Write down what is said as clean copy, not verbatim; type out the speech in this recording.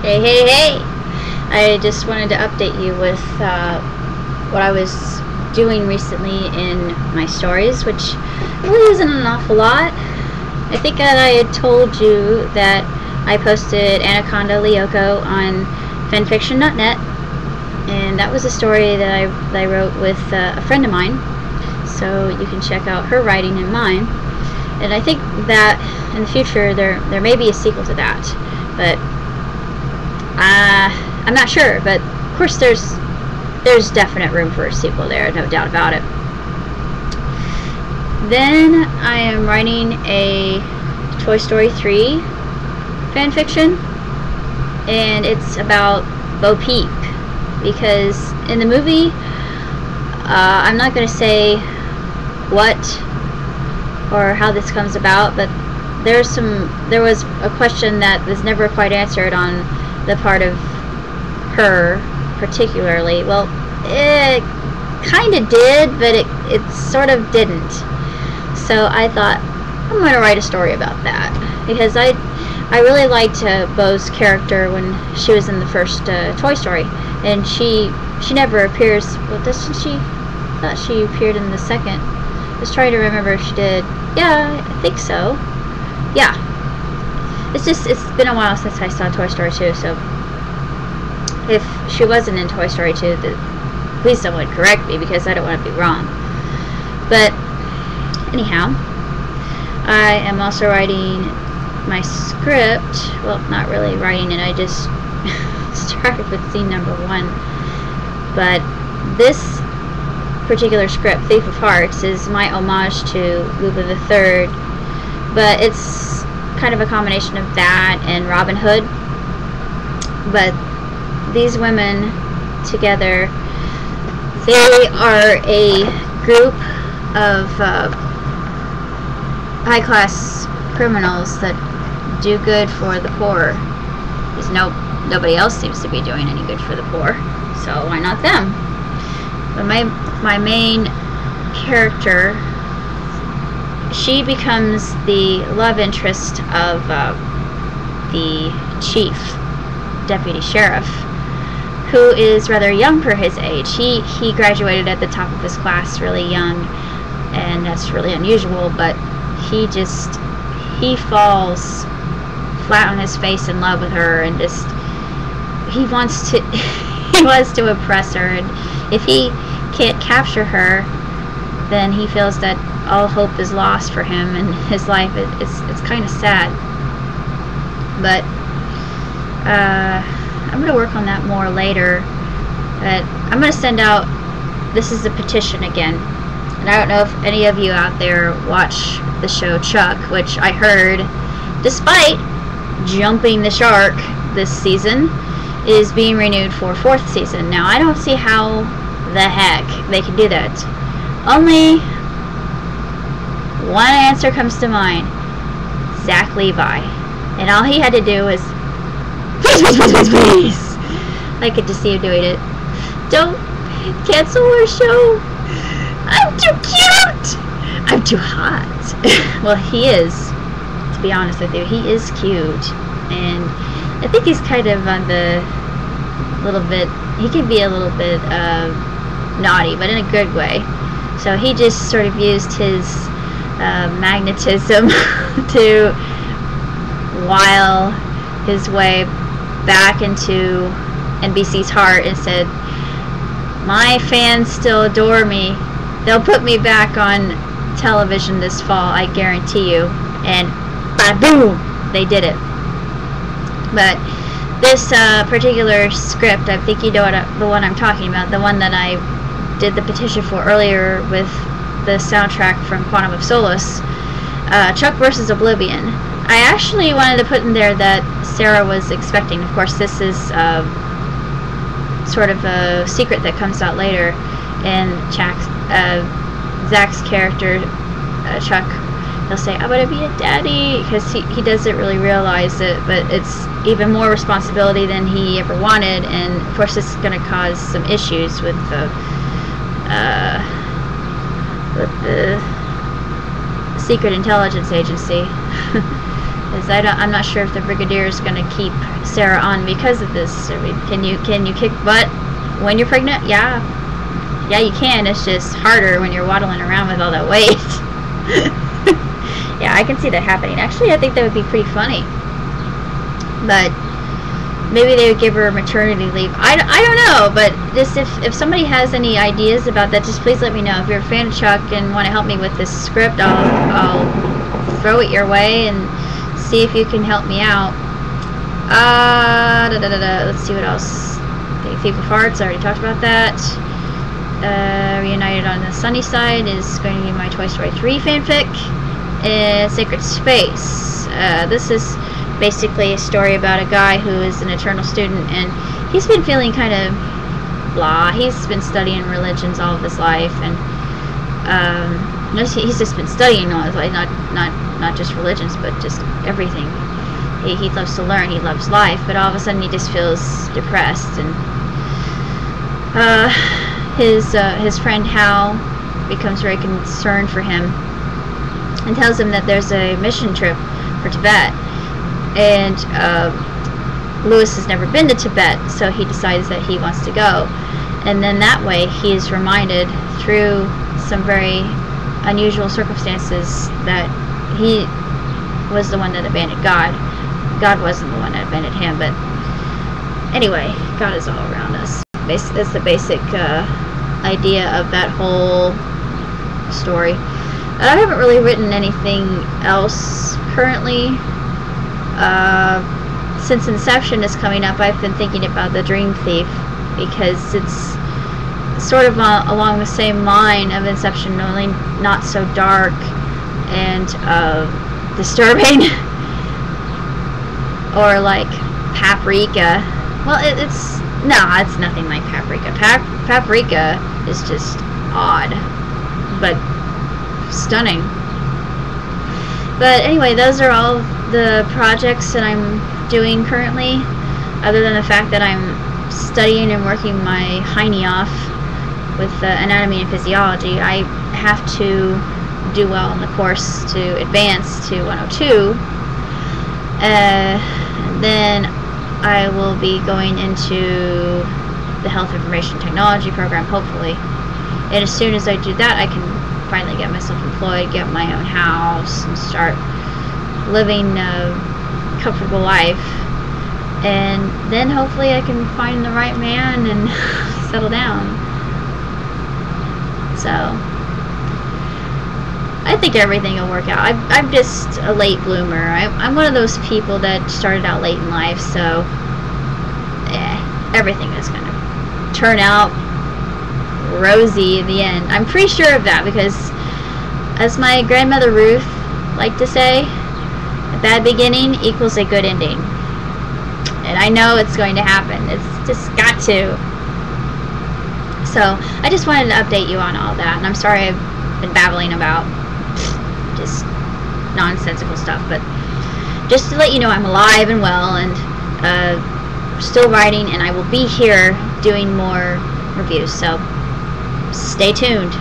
Hey, hey, hey! I just wanted to update you with what I was doing recently in my stories, which really isn't an awful lot. I think that I had told you that I posted Anaconda Lyoko on fanfiction.net, and that was a story that I wrote with a friend of mine, so you can check out her writing and mine. And I think that in the future there may be a sequel to that, but I'm not sure. But of course there's definite room for a sequel there, no doubt about it. Then I am writing a Toy Story 3 fanfiction, and it's about Bo Peep, because in the movie, I'm not going to say what or how this comes about, but there was a question that was never quite answered on the part of her particularly. Well, it kind of did, but it sort of didn't. So I thought, I'm going to write a story about that, because I really liked Bo's character when she was in the first Toy Story, and she never appears. Well, doesn't she? I thought she appeared in the second. I was trying to remember if she did. Yeah, I think so. Yeah. It's been a while since I saw Toy Story 2, so if she wasn't in Toy Story 2, please someone correct me, because I don't want to be wrong. But anyhow, I am also writing my script. Well, not really writing it, I just started with scene number 1. But this particular script, Thief of Hearts, is my homage to Lupin III, but it's kind of a combination of that and Robin Hood. But these women together, they are a group of high-class criminals that do good for the poor, because nobody else seems to be doing any good for the poor, so why not them? But my main character, she becomes the love interest of the chief deputy sheriff, who is rather young for his age. He graduated at the top of his class really young, and that's really unusual, but he falls flat on his face in love with her, and just he wants to impress her, and if he can't capture her, then he feels that all hope is lost for him in his life. It's kind of sad, but I'm going to work on that more later. But I'm going to send out, this is a petition again, and I don't know if any of you out there watch the show Chuck, which I heard, despite jumping the shark this season, is being renewed for 4th season. Now, I don't see how the heck they can do that. Only one answer comes to mind: Zach Levi. And all he had to do was please. I could just see him doing it. Don't cancel our show. I'm too cute. I'm too hot. Well, he is. To be honest with you, he is cute, and I think he's kind of on the little bit. He can be a little bit naughty, but in a good way. So he just sort of used his magnetism to wile his way back into NBC's heart and said, my fans still adore me. They'll put me back on television this fall, I guarantee you. And boom, they did it. But this particular script, I think you know the one I'm talking about, the one that I did the petition for earlier with the soundtrack from Quantum of Solace, Chuck vs. Oblivion. I actually wanted to put in there that Sarah was expecting. Of course, this is sort of a secret that comes out later, and Zach's character, Chuck, he'll say, I'm going to be a daddy, because he doesn't really realize it, but it's even more responsibility than he ever wanted, and of course it's going to cause some issues with the Secret Intelligence Agency. because I'm not sure if the Brigadier is going to keep Sarah on because of this. I mean, can you kick butt when you're pregnant? Yeah, you can. It's just harder when you're waddling around with all that weight. Yeah, I can see that happening. Actually, I think that would be pretty funny. But maybe they would give her maternity leave. I don't know, but just if somebody has any ideas about that, just please let me know. If you're a fan of Chuck and want to help me with this script, I'll throw it your way and see if you can help me out. Let's see what else. The Feeble Farts, I already talked about that. Reunited on the Sunny Side is going to be my Toy Story 3 fanfic. And Sacred Space. This is basically a story about a guy who is an eternal student, and he's been feeling kind of blah. He's been studying religions all of his life, and he's just been studying all his life, not just religions, but just everything. He loves to learn, he loves life, but all of a sudden he just feels depressed, and his friend Hal becomes very concerned for him and tells him that there's a mission trip for Tibet, and Lewis has never been to Tibet, so he decides that he wants to go. And then that way he is reminded through some very unusual circumstances that he was the one that abandoned God. God wasn't the one that abandoned him, but anyway, God is all around us. That's the basic idea of that whole story. I haven't really written anything else currently. Since Inception is coming up, I've been thinking about The Dream Thief, because it's sort of along the same line of Inception, only not so dark and disturbing. Or like Paprika. Well, it's nothing like Paprika. Paprika is just odd, but stunning. But anyway, those are all the projects that I'm doing currently, other than the fact that I'm studying and working my hiney off with anatomy and physiology. I have to do well in the course to advance to 102. Then I will be going into the Health Information Technology program, hopefully. And as soon as I do that, I can finally get myself employed, get my own house, and start living a comfortable life. And then hopefully I can find the right man and settle down. So I think everything will work out. I'm just a late bloomer. I'm one of those people that started out late in life, so everything is going to turn out rosy in the end. I'm pretty sure of that, because as my grandmother Ruth liked to say, a bad beginning equals a good ending. And I know it's going to happen. It's just got to. So I just wanted to update you on all that, and I'm sorry I've been babbling about just nonsensical stuff, but just to let you know, I'm alive and well, and still writing, and I will be here doing more reviews, so stay tuned.